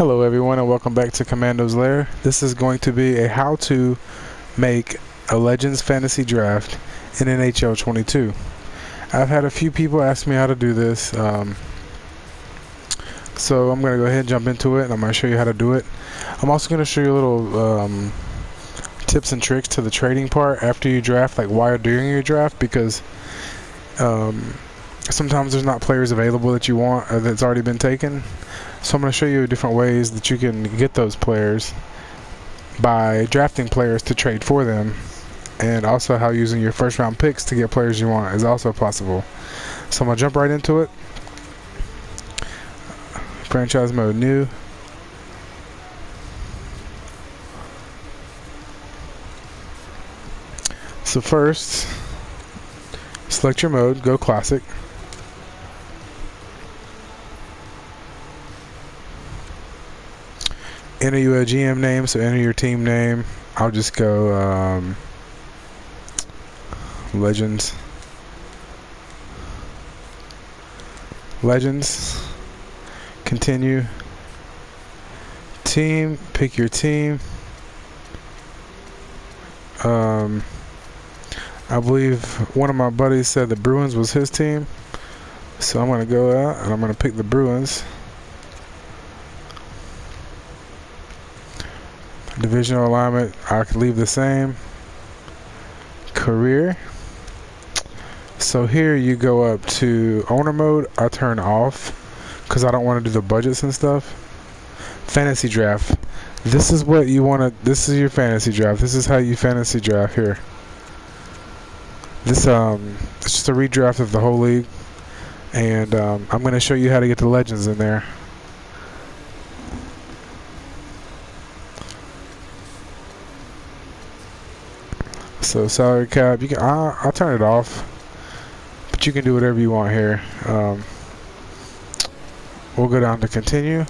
Hello everyone and welcome back to Commando's Lair. This is going to be a how to make a Legends fantasy draft in NHL 22. I've had a few people ask me how to do this, so I'm going to go ahead and jump into it and I'm going to show you how to do it. I'm also going to show you a little tips and tricks to the trading part after you draft, like while during your draft, because sometimes there's not players available that you want or that's already been taken. So I'm going to show you different ways that you can get those players by drafting players to trade for them, and also how using your first round picks to get players you want is also possible. So I'm going to jump right into it. Franchise mode new. So first, select your mode, go classic. Enter you a GM name, so enter your team name. I'll just go Legends. Continue. Team, pick your team. I believe one of my buddies said the Bruins was his team, so I'm going to go out and I'm going to pick the Bruins. Divisional alignment, I could leave the same. Career. So here you go up to owner mode. I turn off because I don't want to do the budgets and stuff. Fantasy draft. This is what you want to. This is your fantasy draft. This is how you fantasy draft here. This it's just a redraft of the whole league, and I'm going to show you how to get the legends in there. So salary cap, you can I'll turn it off, but you can do whatever you want here. We'll go down to continue.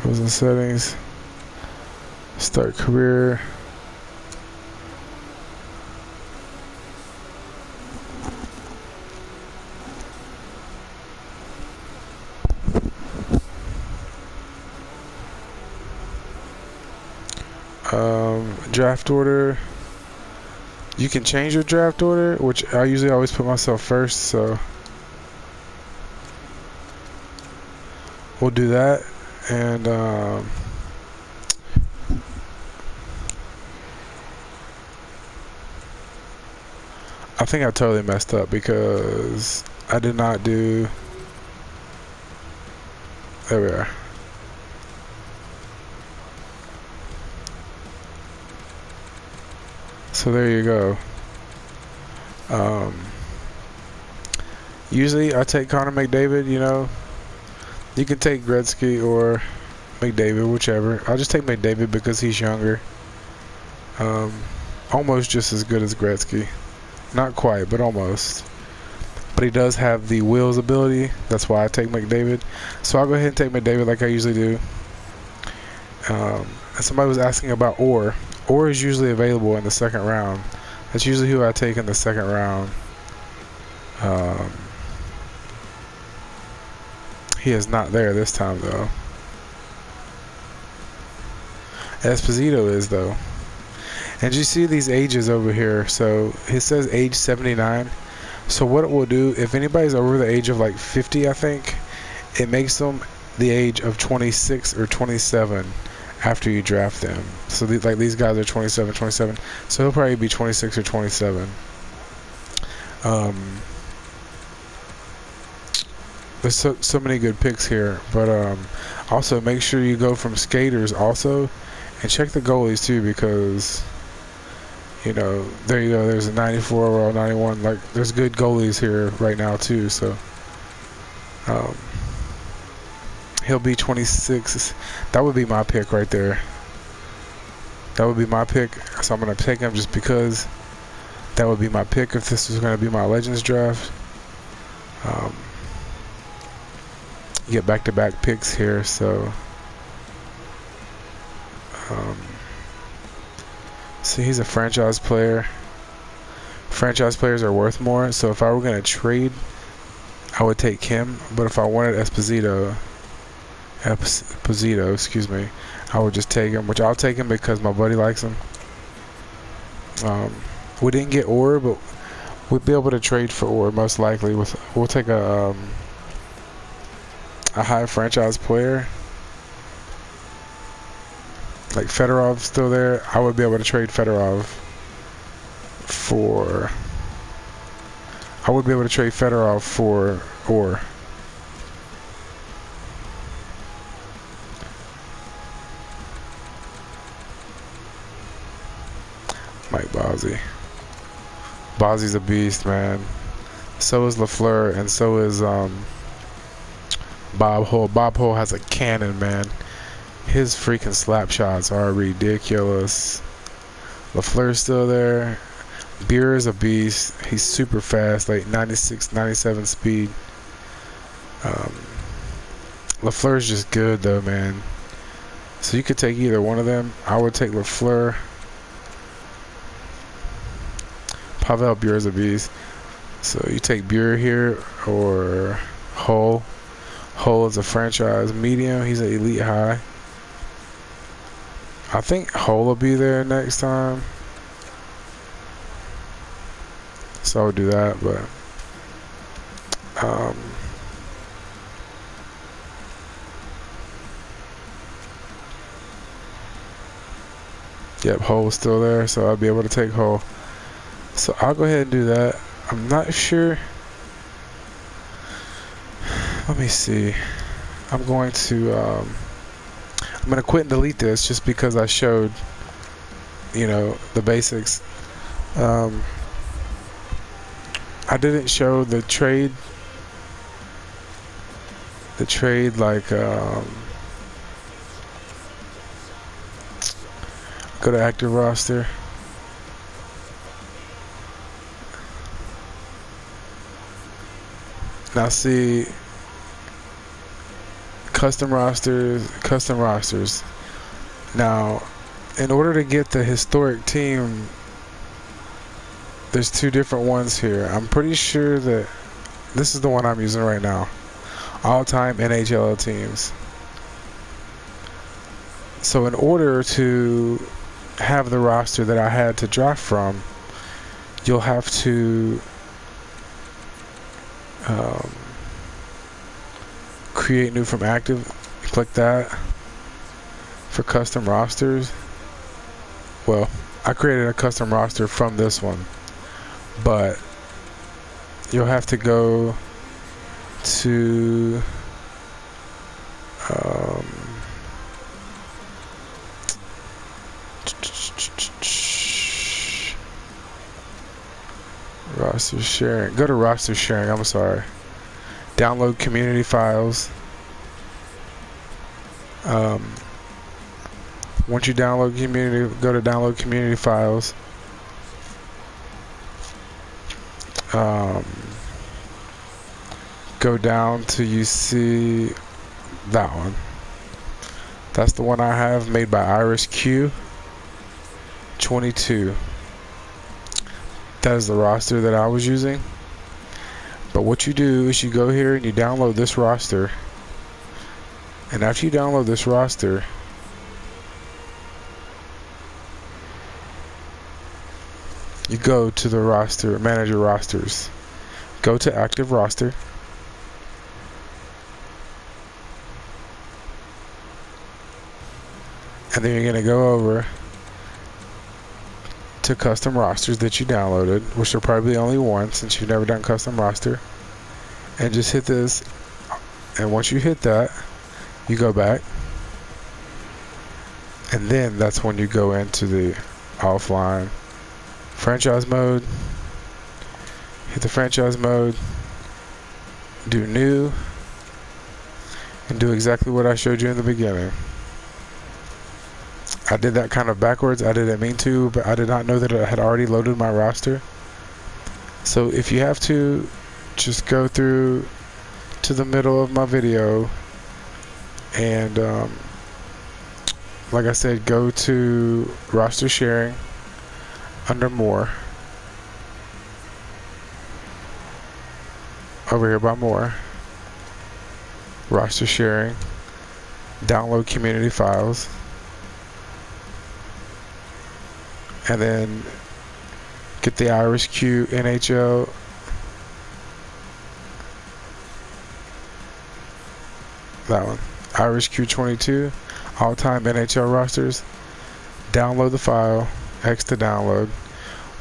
Rules and settings. Start career. Draft order. You can change your draft order, which I usually always put myself first, so we'll do that. And I think I totally messed up because I did not do. There we are. So there you go. Usually I take Connor McDavid, you know. You can take Gretzky or McDavid, whichever. I'll just take McDavid because he's younger. Almost just as good as Gretzky. Not quite, but almost. But he does have the Wills ability. That's why I take McDavid. So I'll go ahead and take McDavid like I usually do. And somebody was asking about Orr. Orr is usually available in the second round. That's usually who I take in the second round. He is not there this time though. Esposito is though. And you see these ages over here. So it says age 79. So what it will do, if anybody's over the age of like 50, I think, it makes them the age of 26 or 27 after you draft them. So like these guys are 27, so he'll probably be 26 or 27. There's so many good picks here, but also make sure you go from skaters also, and check the goalies too, because you know, there you go, there's a 94 or a 91, like there's good goalies here right now too. So he'll be 26. That would be my pick right there. That would be my pick. So I'm going to take him just because that would be my pick if this was going to be my Legends draft. Get back-to-back picks here. So see, he's a franchise player. franchise players are worth more. So if I were going to trade, I would take him. But if I wanted Esposito, excuse me, I would just take him, which I'll take him because my buddy likes him. We didn't get Orr, but we'd be able to trade for Orr most likely. We'll take a high franchise player. Like Fedorov still there. I would be able to trade Fedorov for. I would be able to trade Fedorov for Orr. Mike Bozzy. Bozzy's a beast, man. So is LaFleur, and so is Bob Hull. Bob Hull has a cannon, man. His freaking slap shots are ridiculous. LaFleur's still there. Beer is a beast. He's super fast, like 96, 97 speed. LaFleur's just good, though, man. So you could take either one of them. I would take LaFleur. Pavel Bure is a beast. So you take Bure here or Hull. Hull is a franchise medium. He's an elite high. I think Hull will be there next time. So I would do that, but yep, Hull's still there, so I'll be able to take Hull. So I'll go ahead and do that. I'm not sure. Let me see. I'm going to quit and delete this just because I showed, the basics. I didn't show the trade. Like go to active roster. Now see custom rosters. Now, in order to get the historic team, there's two different ones here. I'm pretty sure that this is the one I'm using right now. All-time NHL teams. So in order to have the roster that I had to draft from, you'll have to create new from active. Click that for custom rosters. Well, I created a custom roster from this one, but you'll have to go to roster sharing. Go to roster sharing. I'm sorry. Download community files. Once you download community, go to download community files. Go down till you see that one. That's the one I have, made by Irish Q 22. That is the roster that I was using. But what you do is you go here and you download this roster. And after you download this roster, you go to the roster, manager rosters. Go to active roster. And then you're going to go over to custom rosters that you downloaded, which are probably only one since you've never done custom roster. And just hit this. And once you hit that, you go back. And then that's when you go into the offline franchise mode. Hit the franchise mode. Do new. And do exactly what I showed you in the beginning. I did that kind of backwards. I didn't mean to, but I did not know that I had already loaded my roster. So if you have to, just go through to the middle of my video and like I said, go to roster sharing under more, over here by more, roster sharing, download community files, and then get the Irish Q NHL. That one, Irish Q22, all-time NHL rosters. Download the file, X to download.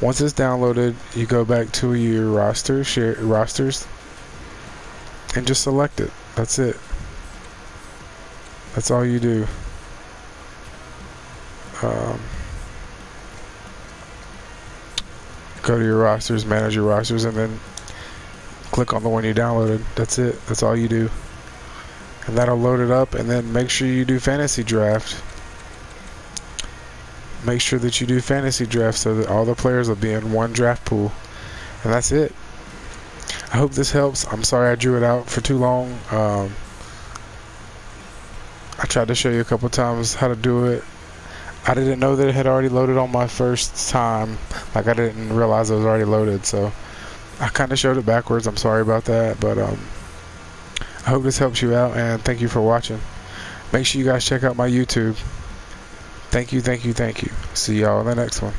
Once it's downloaded, you go back to your rosters, and just select it. That's it. That's all you do. Go to your rosters, manage your rosters, and then click on the one you downloaded. That's it. That's all you do. And that'll load it up, and then make sure you do fantasy draft. Make sure that you do fantasy draft so that all the players will be in one draft pool. And that's it. I hope this helps. I'm sorry I drew it out for too long. I tried to show you a couple times how to do it. I didn't know that it had already loaded on my first time. Like, I didn't realize it was already loaded, so I kind of showed it backwards. I'm sorry about that, but I hope this helps you out, and thank you for watching. Make sure you guys check out my YouTube. Thank you, thank you, thank you. See y'all in the next one.